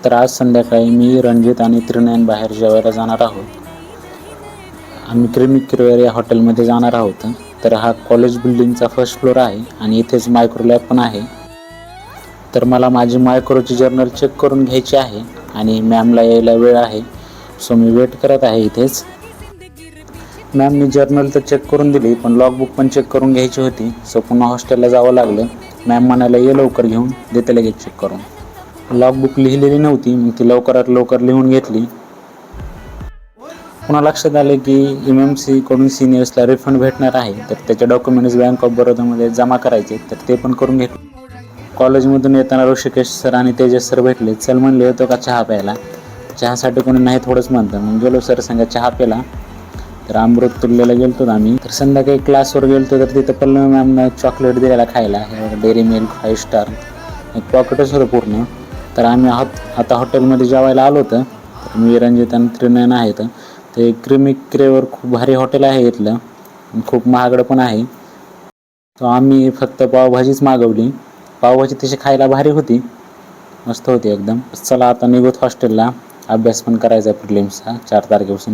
तर आज संध्याकाळी मी, रणजित आणि त्रिनयन बाहेर जेवायला जाणार आहोत. आम्ही क्रीमी या हॉटेलमध्ये जाणार आहोत. तर हा कॉलेज बिल्डिंगचा फर्स्ट फ्लोअर आहे आणि इथेच मायक्रो लॅब पण आहे. तर मला माझी मायक्रोची जर्नल चेक करून घ्यायची आहे आणि मॅमला यायला वेळ आहे, सो मी वेट करत आहे इथेच. मॅमनी जर्नल तर चेक करून दिली, पण लॉगबुक पण चेक करून घ्यायची होती, सो पुन्हा हॉस्टेलला जावं लागलं. मॅम म्हणायला ये लवकर घेऊन, देते लगेच चेक करून. लॉगबुक लिहिलेली नव्हती, मग ती लवकरात लवकर लिहून घेतली. पुन्हा लक्षात आलं की MMC कडून सिनियर्सला रिफंड भेटणार आहे, तर त्याचे डॉक्युमेंट्स बँक ऑफ बरोडामध्ये जमा करायचे, तर ते पण करून घेतले. कॉलेजमधून येताना ऋषिकेश सर आणि तेजस सर भेटले. चल म्हणले होतो का चहा प्यायला, चहासाठी कोणी नाही थोडंच म्हणतं. मग गेलो सर संग चहा प्याला. तर अमृत तुल्यला गेलतो आम्ही. तर संध्याकाळी क्लासवर गेलतो, तर तिथं पल्लवी मॅमनं चॉकलेट दिलेला खायला, डेअरी मिल्क 5 स्टार, एक पॉकेटच होतं पूर्ण. तर आम्ही आता हॉटेलमध्ये जेवायला आलो होतं. तर मी, रणजित आणि त्रिनयन आहेत. ते क्रीमी क्रेवर खूप भारी हॉटेल आहे इथलं, खूप महागडं पण आहे. तर आम्ही फक्त पावभाजीच मागवली. पावभाजी तशी खायला भारी होती, मस्त होती एकदम. चला आता निघूत हॉस्टेलला, अभ्यास पण करायचा प्रिलिम्सचा 4 तारखेपासून.